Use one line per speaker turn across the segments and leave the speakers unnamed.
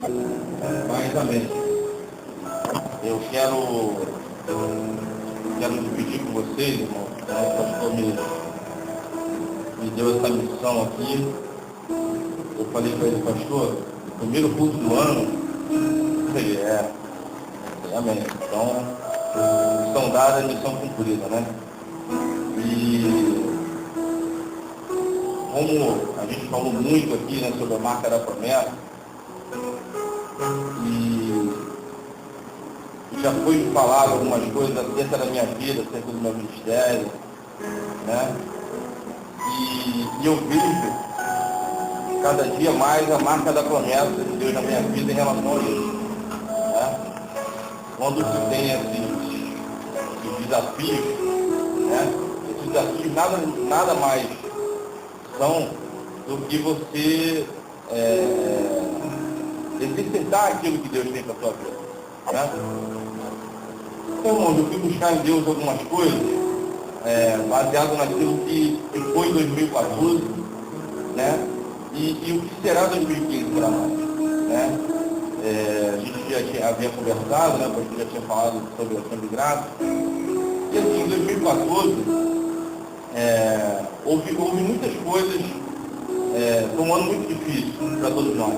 Mas amém. Eu quero dividir com vocês, irmão. O pastor me deu essa missão aqui. Eu falei para ele, pastor, o primeiro culto do ano, ele amém. Então, missão dada é missão cumprida, né? E como a gente falou muito aqui, né, sobre a marca da promessa, e já foi falado algumas coisas acerca da minha vida, acerca do meu ministério, né? E eu vejo cada dia mais a marca da promessa de Deus na minha vida em relação a isso, né? Quando se tem esses desafios, né? Esses desafios nada mais são do que você exercitar aquilo que Deus tem para a sua vida, né? Então, irmãos, eu fui buscar em Deus algumas coisas, baseado naquilo que foi em 2014, né? E o que será 2015 para nós, né? A gente já havia conversado, né? O pastor já tinha falado sobre a ação de graça. E assim, em 2014, houve muitas coisas, foi um ano muito difícil para todos nós,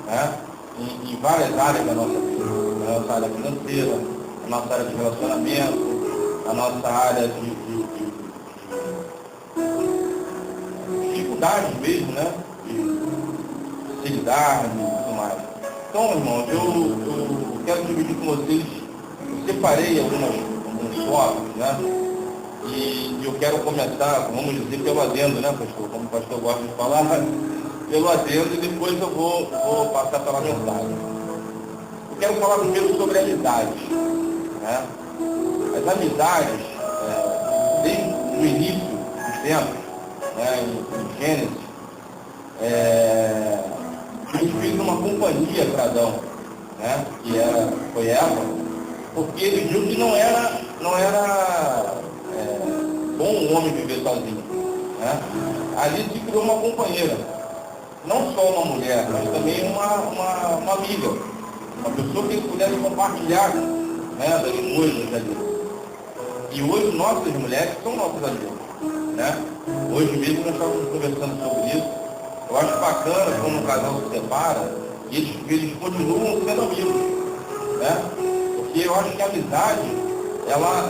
né? Em várias áreas da nossa vida, a nossa área financeira, a nossa área de relacionamento, a nossa área de dificuldades mesmo, né? De se lidar e tudo mais. Então, irmãos, eu quero dividir com vocês, eu separei alguns tópicos, né? E eu quero começar, vamos dizer, pelo adendo, né, pastor? Como o pastor gosta de falar, pelo adendo, e depois eu vou passar pela mensagem. Eu quero falar primeiro sobre amizades, né? As amizades, desde o início dos tempos, né, em Gênesis, Deus fez uma companhia para Adão, né, que foi Eva, porque ele viu que não era bom o homem viver sozinho, né? Ali se criou uma companheira, não só uma mulher, mas também uma amiga, uma pessoa que ele pudesse compartilhar, né, das coisas ali. E hoje nossas mulheres são nossas amigas, né? Hoje mesmo nós estávamos conversando sobre isso. Eu acho bacana quando um casal se separa e eles continuam sendo amigos, né? Porque eu acho que a amizade, ela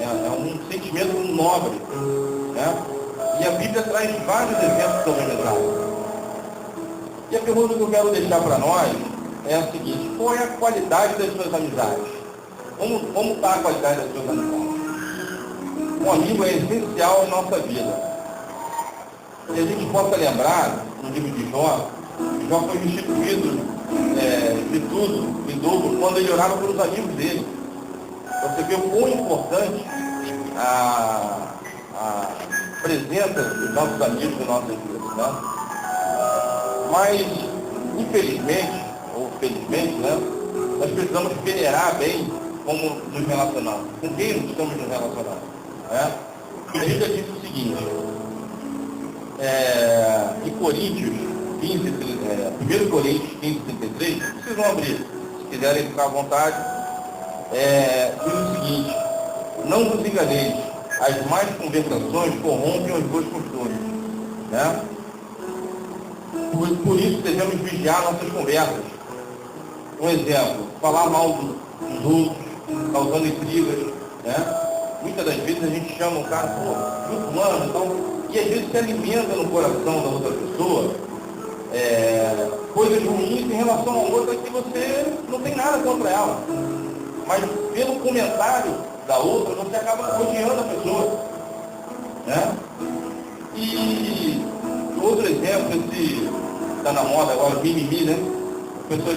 é um sentimento nobre, né? E a Bíblia traz vários exemplos sobre a amizade. E a pergunta que eu quero deixar para nós é a seguinte: qual é a qualidade das suas amizades? Como está a qualidade das suas amizades? Um amigo é essencial em nossa vida. Se a gente possa lembrar, no livro de Jó foi instituído de tudo, em dobro, quando ele orava pelos amigos dele. Você vê o quão importante a presença dos nossos amigos em nossas vidas, né? Mas, infelizmente, ou felizmente, né, nós precisamos peneirar bem como nos relacionamos, com quem estamos nos relacionando, né? A Bíblia diz o seguinte, em Coríntios 15, 1 Coríntios 15, 33, vocês vão abrir, se quiserem ficar à vontade, diz o seguinte: não vos enganeis, as más conversações corrompem os bons costumes, né? Por isso devemos vigiar nossas conversas. Um exemplo, falar mal dos outros, causando intrigas, né? Muitas das vezes a gente chama o cara, pô, fulano, então, e às vezes se alimenta no coração da outra pessoa coisas ruins em relação a outra que você não tem nada contra ela. Mas pelo comentário da outra, você acaba odiando a pessoa, né? E outro exemplo, esse está na moda agora, mimimi, né? A pessoa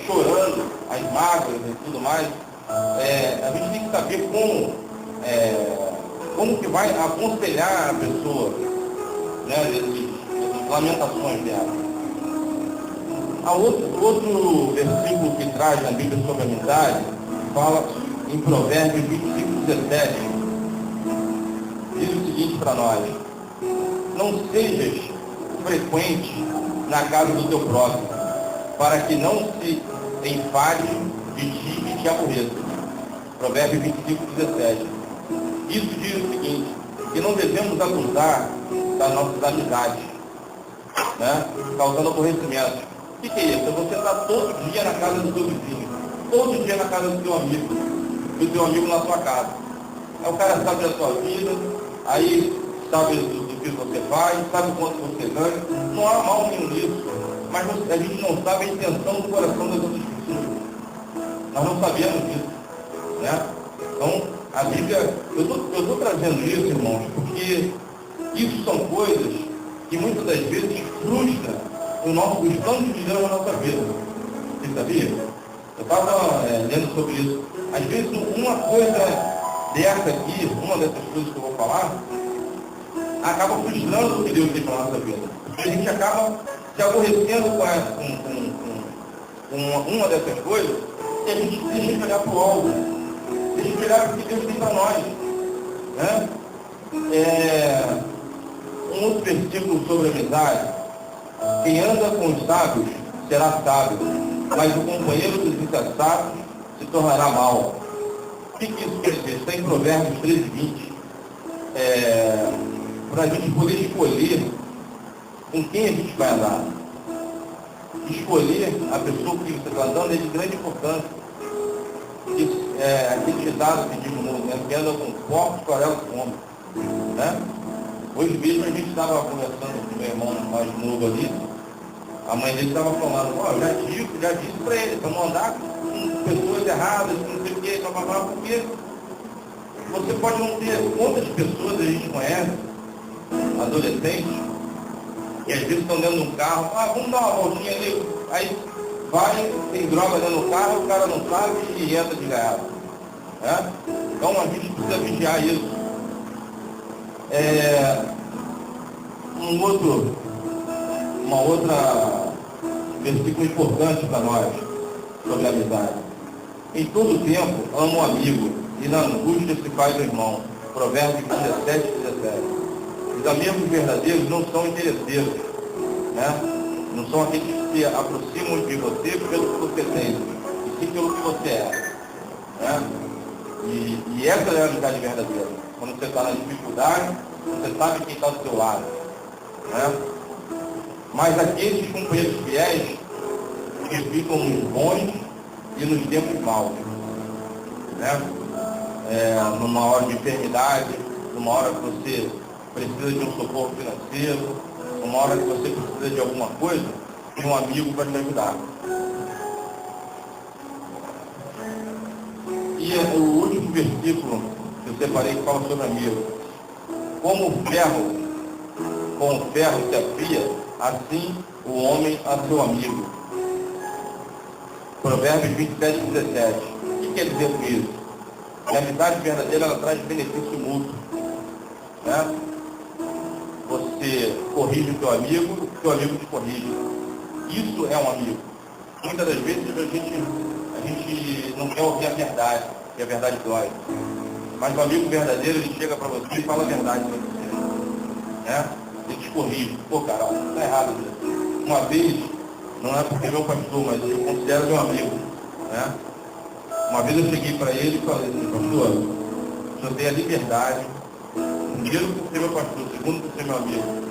chorando, as mágoas e tudo mais. A gente tem que saber como que vai aconselhar a pessoa, né, essas lamentações dela. Há outro versículo que traz na Bíblia sobre a amizade, fala em Provérbios 25, 17, diz o seguinte para nós: não sejas frequente na casa do teu próximo, para que não se enfade de ti e te aborreça. Provérbios 25:17. Isso diz o seguinte, que não devemos abusar das nossas amizades, né? Causando aborrecimento. O que é isso? É você estar todo dia na casa do seu vizinho, todo dia na casa do seu amigo, do seu amigo na sua casa. Aí o cara sabe da sua vida, aí sabe do que você faz, sabe quanto você ganha. Não há mal nenhum nisso, mas a gente não sabe a intenção do coração das outras pessoas. Nós não sabemos disso, né? Então, a Bíblia, eu estou trazendo isso, irmãos, porque isso são coisas que muitas das vezes frustram os planos de Deus na nossa vida. Você sabia? Eu estava lendo sobre isso. Às vezes, uma coisa dessa aqui, uma dessas coisas que eu vou falar, acaba frustrando o que Deus tem para a nossa vida. A gente acaba se aborrecendo com uma dessas coisas e a gente deixa de olhar para o alvo, deixa de olhar para o que Deus tem para nós. Né? Um outro versículo sobre a amizade: quem anda com os sábios será sábio, mas o companheiro dos insensatos se tornará mau. O que isso quer dizer? Está em Provérbios 13:20. Para a gente poder escolher com quem a gente vai andar. Escolher a pessoa que você está andando é de grande importância. Aquele ditado que diz no mundo, né? Que anda com porcos, farelos com homem. Né? Hoje mesmo a gente estava conversando com o meu irmão mais novo ali, a mãe dele estava falando, já disse para ele, para não andar com pessoas erradas, não sei o que, porque você pode não ter quantas pessoas a gente conhece, adolescentes, que às vezes estão dentro de um carro, vamos dar uma voltinha ali, aí vai, tem droga dentro do carro, o cara não sabe e entra de gaiato. Né? Então a gente precisa vigiar isso. Uma outra versículo importante para nós sobre a amizade. Em todo tempo, ama um amigo, e na angústia se faz o irmão. Provérbios 17:17. Os amigos verdadeiros não são interesseiros, né? Não são aqueles que se aproximam de você pelo que você tem, e sim pelo que você é. Né? E essa é a amizade verdadeira. Quando você está na dificuldade, você sabe quem está do seu lado. Né? Mas aqueles companheiros fiéis que ficam nos bons e nos tempos maus. Né? Numa hora de enfermidade, numa hora que você precisa de um socorro financeiro, numa hora que você precisa de alguma coisa, tem um amigo para te ajudar. E o último versículo que eu separei que fala sobre amigo. Como o ferro, com o ferro se afia, assim o homem a seu amigo. Provérbios 27:17. O que quer dizer com isso? Que a amizade verdadeira, ela traz benefício mútuo. Né? Você corrige o teu amigo te corrige. Isso é um amigo. Muitas das vezes a gente não quer ouvir a verdade, que a verdade dói. Mas o amigo verdadeiro, ele chega para você e fala a verdade para você. Né? Ele te corrige. Pô, cara, está errado isso. Uma vez, não é porque é meu pastor, mas eu considero meu amigo. Né? Uma vez eu cheguei para ele e falei assim, pastor, o senhor tem a liberdade, primeiro por ser meu pastor, segundo por ser meu amigo,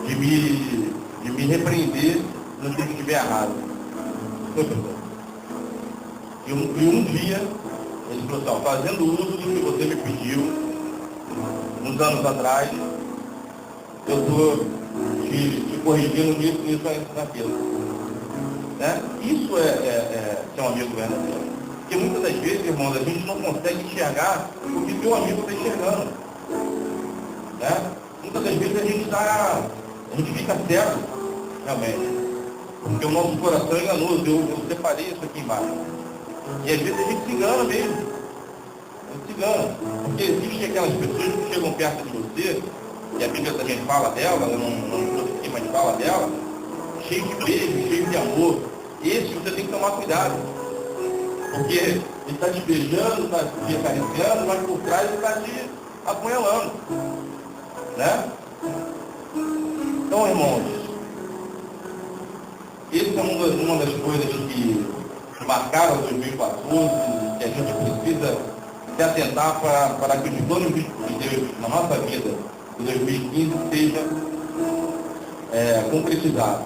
de me repreender no que eu estiver errado. E um dia, ele falou assim, fazendo uso do que você me pediu, uns anos atrás, eu estou te corrigindo nisso naquilo. Né? Isso é ser um amigo verdadeiro. Porque muitas das vezes, irmãos, a gente não consegue enxergar o que seu amigo está enxergando. Né? Muitas das vezes a gente fica cego, realmente. Porque o nosso coração é enganoso. Eu separei isso aqui embaixo. E às vezes a gente se engana mesmo. A gente se engana. Porque existem aquelas pessoas que chegam perto de você, e a Bíblia também fala dela, eu não trouxe aqui, mas fala dela, cheio de beijo, cheio de amor. Esse você tem que tomar cuidado. Porque ele está te beijando, está te acariciando, mas por trás ele está te apunhalando. Né? Então, irmãos, essa é uma das coisas que marcaram 2014, que a gente precisa se atentar para que os planos de Deus na nossa vida em 2015 seja concretizado.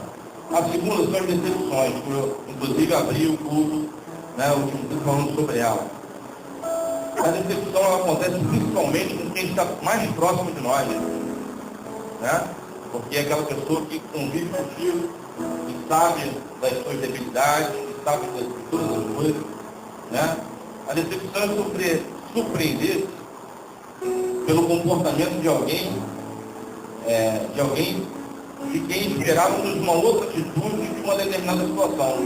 A segunda são as decepções, que eu, inclusive, abri o culto, né, o último culto falando sobre ela. A decepção ela acontece principalmente com quem está mais próximo de nós, né? Porque é aquela pessoa que convive contigo, que sabe das suas debilidades, que sabe de todas as coisas, né? A decepção é surpreender pelo comportamento de alguém de quem esperávamos uma outra atitude de uma determinada situação.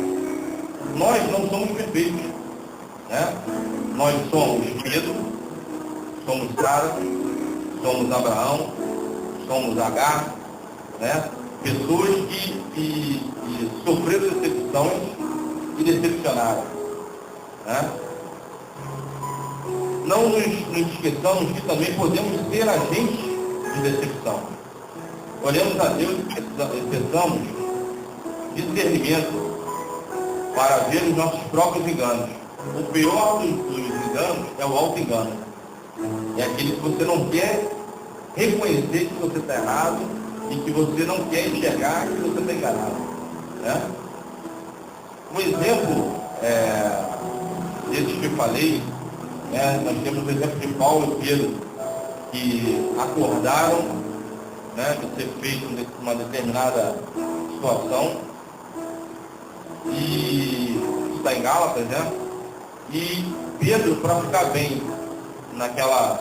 Nós não somos perfeitos, né? Nós somos Pedro, somos Sara, somos Abraão, somos Agar, né? Pessoas que sofreram decepções e decepcionaram, né? Não nos esqueçamos que também podemos ser agentes de decepção. Olhamos a Deus e peçamos discernimento para ver os nossos próprios enganos. O pior dos enganos é o auto-engano. É aquele que você não quer reconhecer que você está errado e que você não quer enxergar que você está enganado, né? Um exemplo desses que eu falei, né, nós temos o exemplo de Paulo e Pedro, que acordaram, né, de ser feito uma determinada situação, e está em Gálatas, né? E Pedro, para ficar bem naquela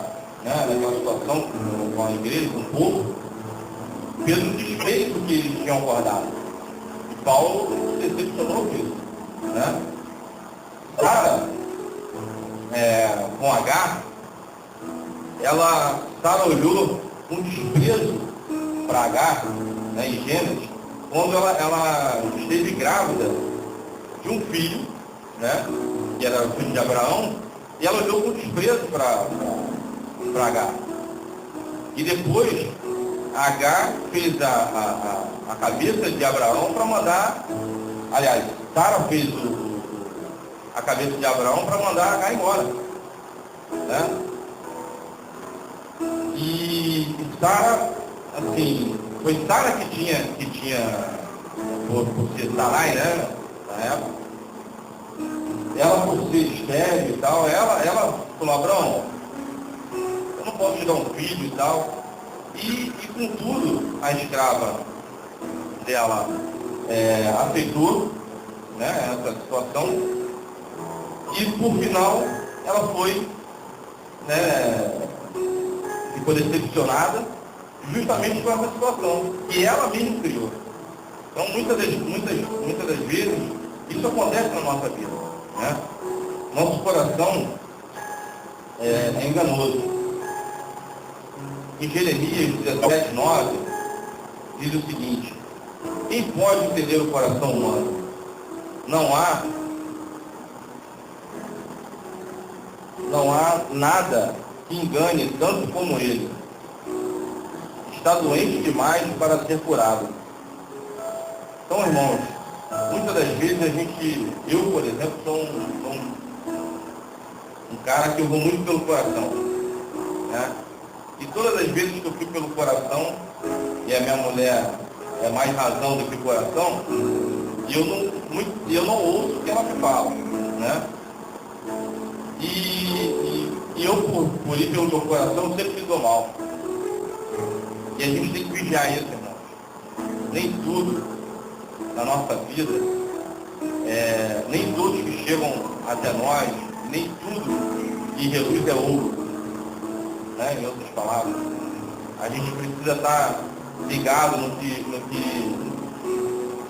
situação com a igreja, com o povo, Pedro desfez o que eles tinham acordado. E Paulo se decepcionou com isso, né? Sara, com Agar, Sara olhou com desprezo para Agar, né, em Gênesis, quando ela esteve grávida de um filho, né, que era o filho de Abraão, e ela olhou com desprezo para Agar. E depois, Agar fez a cabeça de Abraão para mandar, aliás, Sara fez a cabeça de Abraão para mandar Agar embora, né? E Sara, assim, foi Sara que tinha por ser Sarai, né, na época, ela por ser estéril e tal, ela falou: Abraão, eu não posso te dar um filho e tal. E contudo, a escrava dela aceitou, né, essa situação, e por final ela ficou decepcionada justamente com essa situação que ela mesma criou. Então muitas das vezes isso acontece na nossa vida, né? Nosso coração é enganoso. Em Jeremias 17:9, diz o seguinte: quem pode entender o coração humano? Não há nada que engane tanto como ele. Está doente demais para ser curado. Então, irmãos, muitas das vezes eu, por exemplo, sou um cara que eu vou muito pelo coração, né? E todas as vezes que eu fui pelo coração, e a minha mulher é mais razão do que coração, e eu não ouço o que ela me fala, né? E eu, por ir pelo meu coração, sempre me dou mal. E a gente tem que vigiar isso, irmãos. Nem tudo na nossa vida, nem todos que chegam até nós, nem tudo que reluz é ouro. Né? Em outras palavras, a gente precisa estar ligado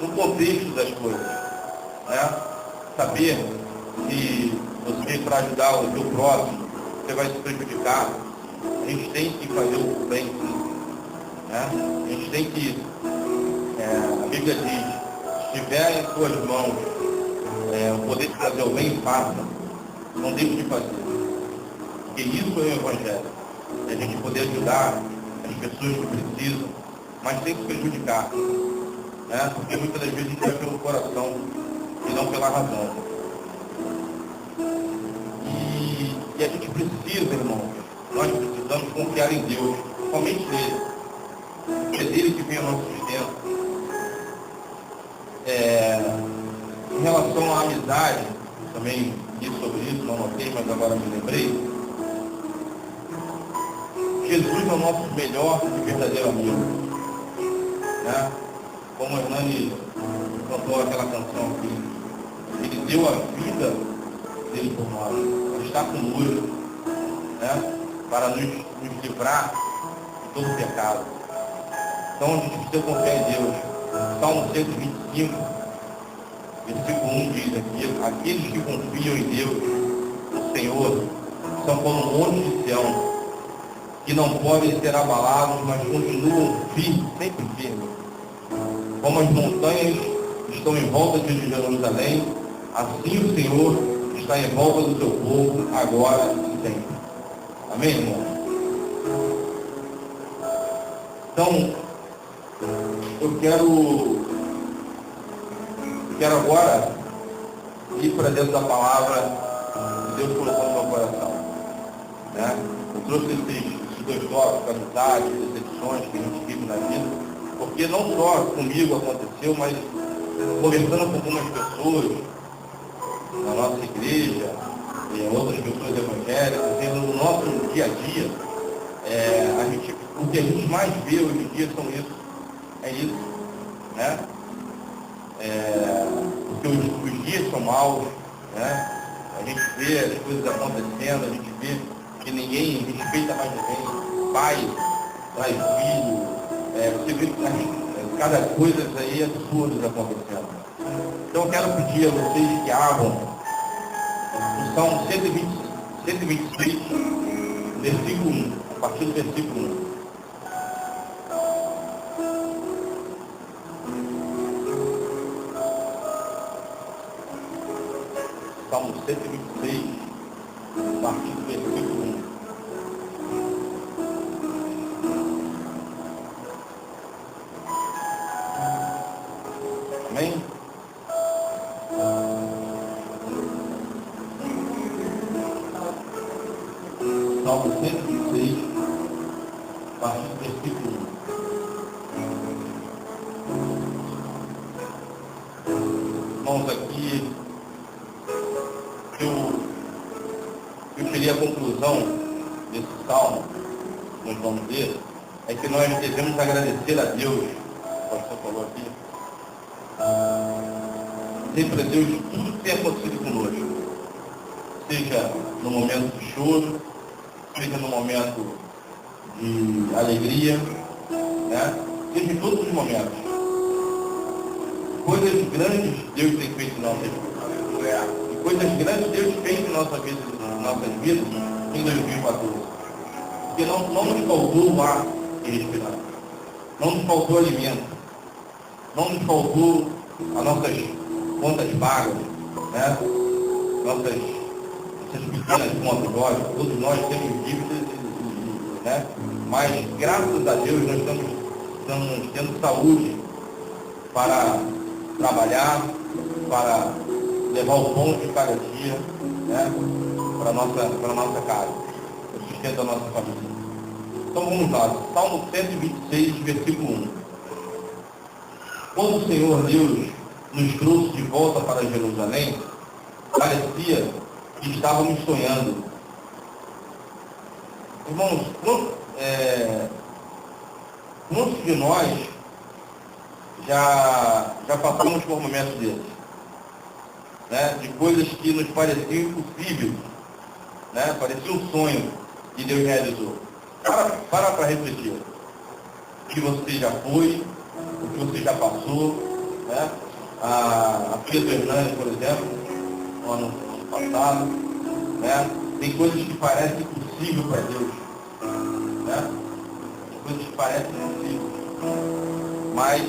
no contexto das coisas, né? Saber que você, para ajudar o seu próximo, você vai se prejudicar. A gente tem que fazer o bem, né? A gente tem que, a Bíblia diz: se tiver em suas mãos o poder de fazer o bem, faça. Não deixe de fazer, porque isso é o Evangelho. A gente poder ajudar as pessoas que precisam, mas sem se prejudicar, né? Porque muitas das vezes a gente vai pelo coração e não pela razão. E a gente precisa, irmãos, nós precisamos confiar em Deus, somente nele. É dele que vem o nosso sustento. Em relação à amizade, também li sobre isso, não notei, mas agora me lembrei. Jesus é o nosso melhor e verdadeiro amigo, né? Como a Hernani cantou aquela canção aqui, ele deu a vida dele por nós, ele está conosco, né? Para nos livrar de todo pecado. Então a gente precisa confiar em Deus. Salmo 125, versículo 1 diz aqui: aqueles que confiam em Deus, no Senhor, são como um monte de Sião, que não podem ser abalados, mas continuam firmes, sempre firmes. Como as montanhas estão em volta de Jerusalém, assim o Senhor está em volta do seu povo, agora e sempre. Amém, irmão? Então, eu quero agora ir para dentro da palavra que Deus colocou no meu coração, né? Eu trouxe esses dois tópicos, amizade, decepções que a gente vive na vida, porque não só comigo aconteceu, mas conversando com algumas pessoas na nossa igreja, e outras pessoas evangélicas, e no nosso dia a dia, o que a gente mais vê hoje em dia é isso, né? Porque os dias são maus, né? A gente vê as coisas acontecendo, a gente vê que ninguém respeita mais ninguém, pai traz filho, você vê cada coisa aí absurda acontecendo. Então eu quero pedir a vocês que abram o Salmo 126, versículo 1, a partir do versículo 1. Salmo 126, a partir do versículo 1. Amém? Salmo 126, a partir do versículo 1. Irmãos, aqui eu tirei a conclusão desse salmo, nós vamos ver, é que nós devemos agradecer a Deus, o pastor falou aqui, sempre a Deus tudo que tem acontecido conosco, seja no momento de choro, seja no momento de alegria, né? Seja em todos os momentos. Coisas grandes Deus tem feito em nossas vidas. E coisas grandes Deus fez em nossas vidas em 2014. Porque não nos faltou o ar que respirar. Não nos faltou alimento. Não nos faltou as nossas contas pagas, né? Nossas pequenas contas, lógico, todos nós temos dívidas, né? Mas graças a Deus nós estamos tendo saúde para trabalhar, para levar o pão de cada dia, né? para a nossa casa, o sustento da nossa família. Então vamos lá, Salmo 126, versículo 1. Quando o Senhor Deus nos trouxe de volta para Jerusalém, parecia que estávamos sonhando. Irmãos, muitos de nós já passamos por momentos desses, né? De coisas que nos pareciam impossíveis, né? Parecia um sonho que Deus realizou. Para refletir. O que você já foi, o que você já passou, né? A filha do Hernani, por exemplo, no ano passado, né? Tem coisas que parecem impossíveis para Deus, né? Tem coisas que parecem impossíveis, mas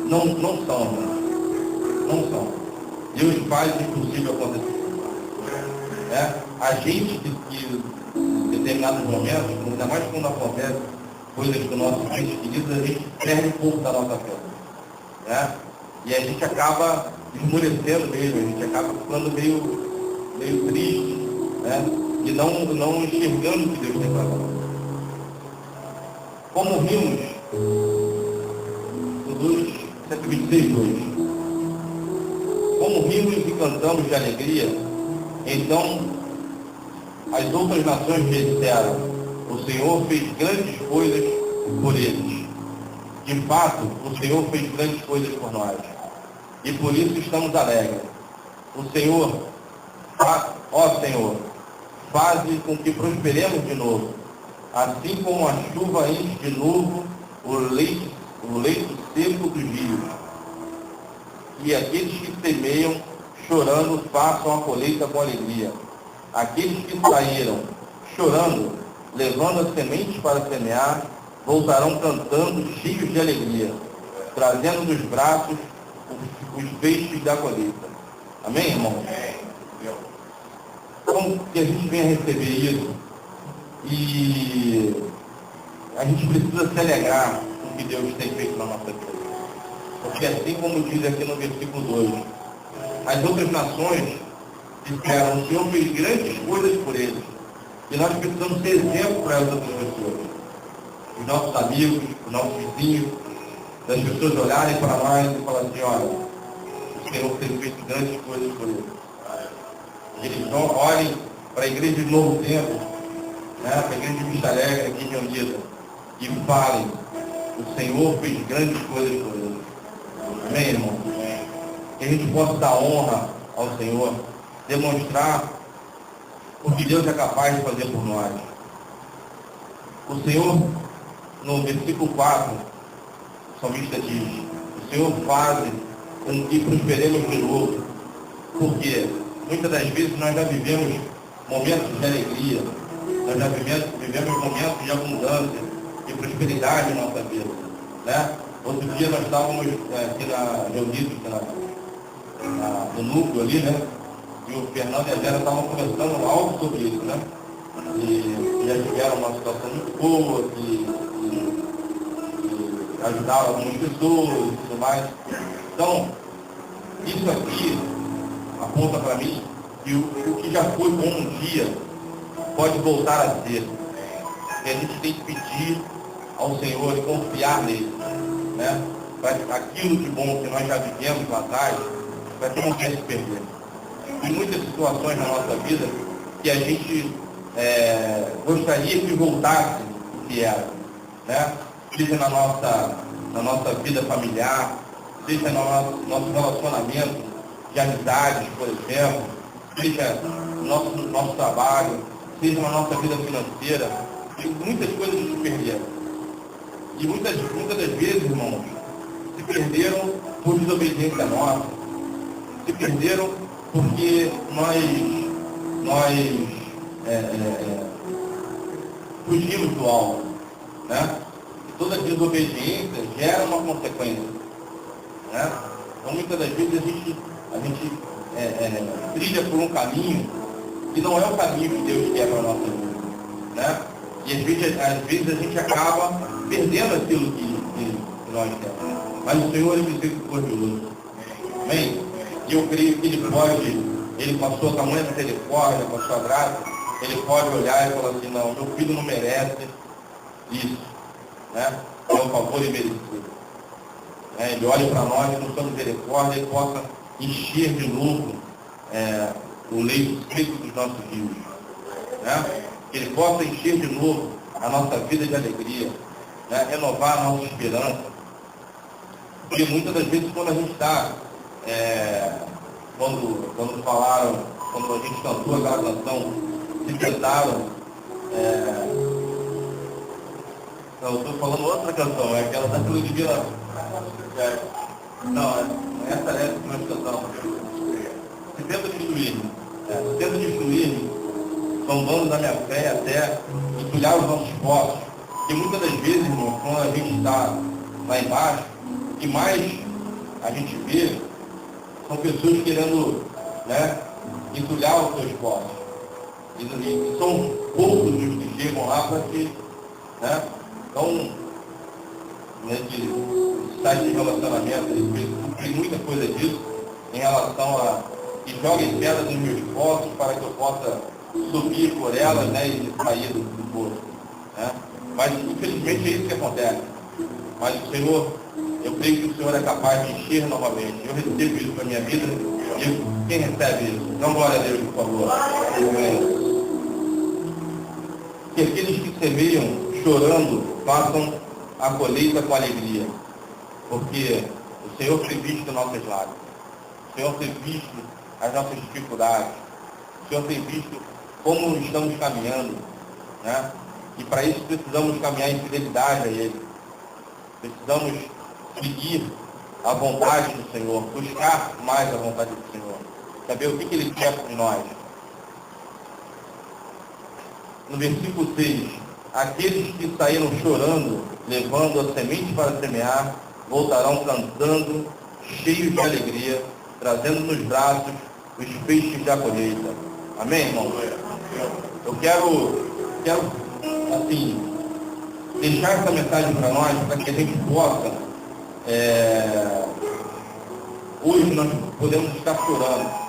não são, né? Não são. Deus faz o impossível acontecer, né? A gente que em determinados momentos, ainda mais quando acontece coisas do nosso ente querido, a gente perde um pouco da nossa fé. Né? E a gente acaba esmorecendo mesmo, a gente acaba ficando meio triste, né? E não enxergando o que Deus tem para nós. Como rimos no 126:2. Como rimos e cantamos de alegria, então as outras nações disseram: o Senhor fez grandes coisas por eles. De fato, o Senhor fez grandes coisas por nós. E por isso estamos alegres. O Senhor, ó Senhor, faze com que prosperemos de novo. Assim como a chuva enche de novo o leito seco dos rios. E aqueles que semeiam, chorando, façam a colheita com alegria. Aqueles que saíram, chorando, levando as sementes para semear, voltarão cantando, cheios de alegria, trazendo nos braços os feixes da colheita. Amém, irmão? Então, que a gente venha receber isso, e a gente precisa se alegrar com o que Deus tem feito na nossa vida. Porque assim como diz aqui no versículo 2, as outras nações disseram: o Senhor fez grandes coisas por eles. E nós precisamos ser exemplo para as outras pessoas. Os nossos amigos, os nossos vizinhos, das pessoas olharem para nós e falarem assim: olha, o Senhor tem feito grandes coisas por eles. Eles olhem para a igreja de Novo Tempo, né, para a igreja de Vista Alegre aqui reunida, e falem: o Senhor fez grandes coisas por eles. Amém, irmão? Que a gente possa dar honra ao Senhor, demonstrar o que Deus é capaz de fazer por nós. O Senhor, no versículo 4, o salmista diz: o Senhor faz com que prosperemos de novo. Porque muitas das vezes nós já vivemos momentos de alegria, nós já vivemos momentos de abundância, de prosperidade em nossa vida. Né? Outro dia nós estávamos aqui reunidos no núcleo ali, né? E o Fernando e a Vera estavam conversando algo sobre isso, né? E já tiveram uma situação muito boa, que ajudaram algumas pessoas e tudo mais. Então, isso aqui aponta para mim que o que já foi bom um dia pode voltar a ser. E a gente tem que pedir ao Senhor e confiar nele, né? Para aquilo de bom que nós já vivemos lá atrás, para que não quer se perder. Em muitas situações na nossa vida que a gente gostaria que voltasse o que era, né? Seja na nossa vida familiar, seja no nosso relacionamento de amizades, por exemplo, seja no nosso trabalho, seja na nossa vida financeira. E muitas coisas se perderam. E muitas das vezes, irmãos, se perderam por desobediência nossa, se perderam porque nós fugimos do alvo, né? E toda desobediência gera uma consequência, né? Então, muitas das vezes a gente trilha por um caminho que não é o caminho que Deus quer para a nossa vida, né? E às vezes a gente acaba perdendo aquilo que nós temos. Mas o Senhor é misericordioso. Amém? E eu creio que Ele com a sua tamanha misericórdia, com a sua graça, Ele pode olhar e falar assim: não, meu filho não merece isso, né? É um favor imerecido. Ele olha para nós e com sua misericórdia Ele possa encher de novo o leito seco dos nossos rios, né? Que Ele possa encher de novo a nossa vida de alegria, né? Renovar a nossa esperança. Porque muitas das vezes quando a gente está, quando a gente cantou aquela canção, se tentaram, eu estou falando outra canção, é aquela da Cruz de Vila. Não, essa é que nós cantamos. Se tenta destruir-me, zombando da minha fé até entulhar os nossos postos. Porque muitas das vezes, irmão, quando a gente está lá embaixo, o que mais a gente vê são pessoas querendo, né, entulhar os seus postos. E são poucos os que chegam lá para que, né, Então, nesse site de relacionamento, tem muita coisa disso em relação a que joguem pedras nos meus poços para que eu possa subir por elas, né, e sair do poço. Né? Mas, infelizmente, é isso que acontece. Mas o Senhor, eu creio que o Senhor é capaz de encher novamente. Eu recebo isso para a minha vida. E quem recebe isso? Então, glória a Deus, por favor. Amém. Que aqueles que semeiam chorando façam a colheita com alegria. Porque o Senhor tem visto nossas lágrimas. O Senhor tem visto as nossas dificuldades. O Senhor tem visto como estamos caminhando. Né? E para isso precisamos caminhar em fidelidade a Ele. Precisamos seguir a vontade do Senhor, buscar mais a vontade do Senhor. Saber o que Ele quer por nós. No versículo 6, aqueles que saíram chorando, levando a semente para semear, voltarão cantando, cheios de alegria, trazendo nos braços os feixes da colheita. Amém, irmão? Eu quero assim, deixar essa mensagem para nós, para que a gente possa, hoje nós podemos estar chorando.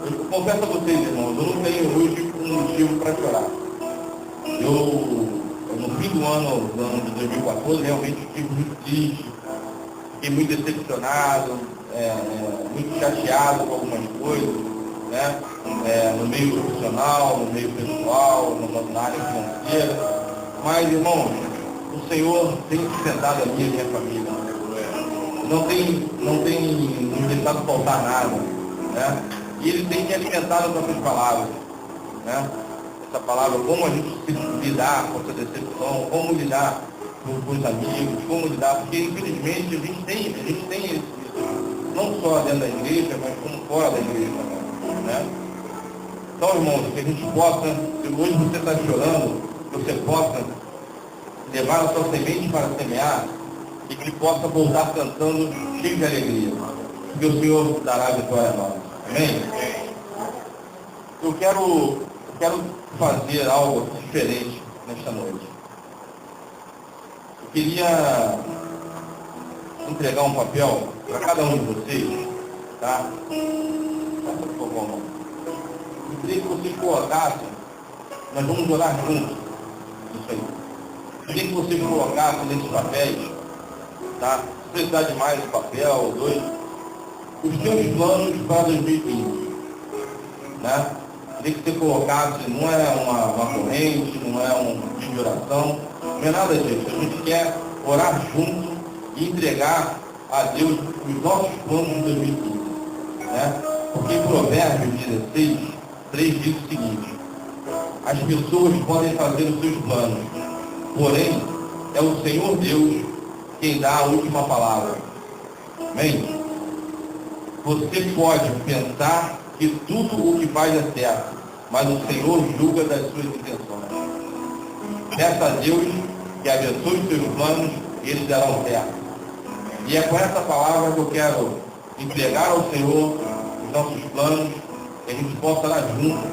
Eu confesso a vocês, irmãos, eu não tenho hoje um motivo para chorar. No fim do ano de 2014, realmente fiquei muito triste, fiquei muito decepcionado, muito chateado com algumas coisas, né? No meio profissional, no meio pessoal, na área financeira. Mas, irmãos, o Senhor tem sustentado a minha família. Não tem nos deixado faltar nada. Né? E Ele tem me alimentado com essas palavras. Né? Essa palavra, como a gente se lidar com essa decepção, como lidar com os amigos, como lidar, porque infelizmente a gente tem isso, não só dentro da igreja, mas como fora da igreja também. Né? Então, irmãos, que a gente possa, se hoje você está chorando, você possa levar a sua semente para semear e que possa voltar cantando cheio de alegria. Porque o Senhor dará a vitória a nós. Amém? Eu quero fazer algo diferente nesta noite. Eu queria entregar um papel para cada um de vocês, tá? Por favor, irmão. Eu queria que vocês colocassem, nós vamos orar juntos. Isso aí. Eu queria que vocês colocassem nesses papéis, tá? Se precisar de mais um papel ou dois, os seus planos para 2015. Né? Queria que você colocasse, não é uma corrente, não é um pedido de oração, não é nada disso. A gente quer orar junto e entregar a Deus os nossos planos de 2015. Né? Porque em Provérbios 16, 3 diz o seguinte: as pessoas podem fazer os seus planos, porém é o Senhor Deus quem dá a última palavra. Amém? Você pode pensar que tudo o que faz é certo, mas o Senhor julga das suas intenções. Peça a Deus que abençoe os seus planos e eles darão certo. E é com essa palavra que eu quero entregar ao Senhor os nossos planos, que a gente possa orar juntos.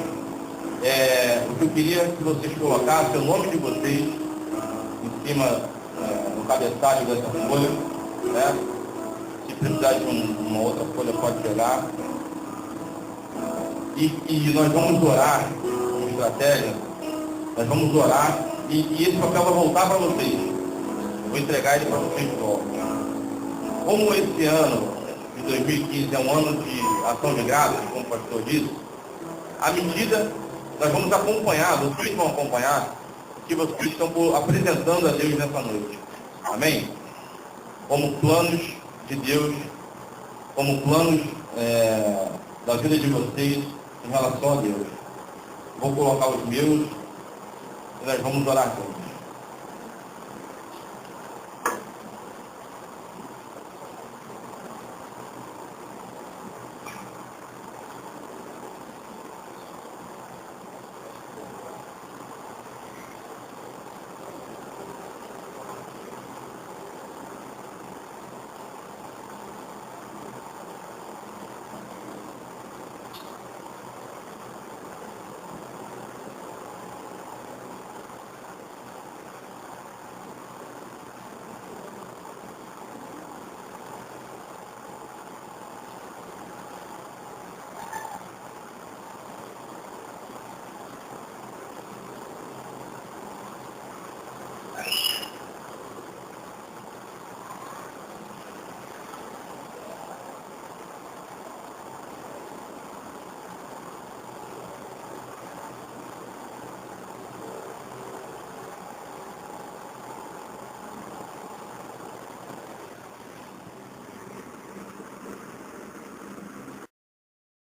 O que eu queria que vocês colocassem o nome de vocês em cima, no cabeçalho dessa folha, né? Se precisar de uma outra folha, pode pegar. E nós vamos orar com estratégia, nós vamos orar, e esse papel vai voltar para vocês. Eu vou entregar ele para vocês de volta. Como esse ano de 2015 é um ano de ação de graças, como o pastor disse, à medida nós vamos acompanhar, vocês vão acompanhar o que vocês estão apresentando a Deus nessa noite. Amém? Como planos de Deus, como planos da vida de vocês em relação a Deus. Vou colocar os meus e nós vamos orar juntos.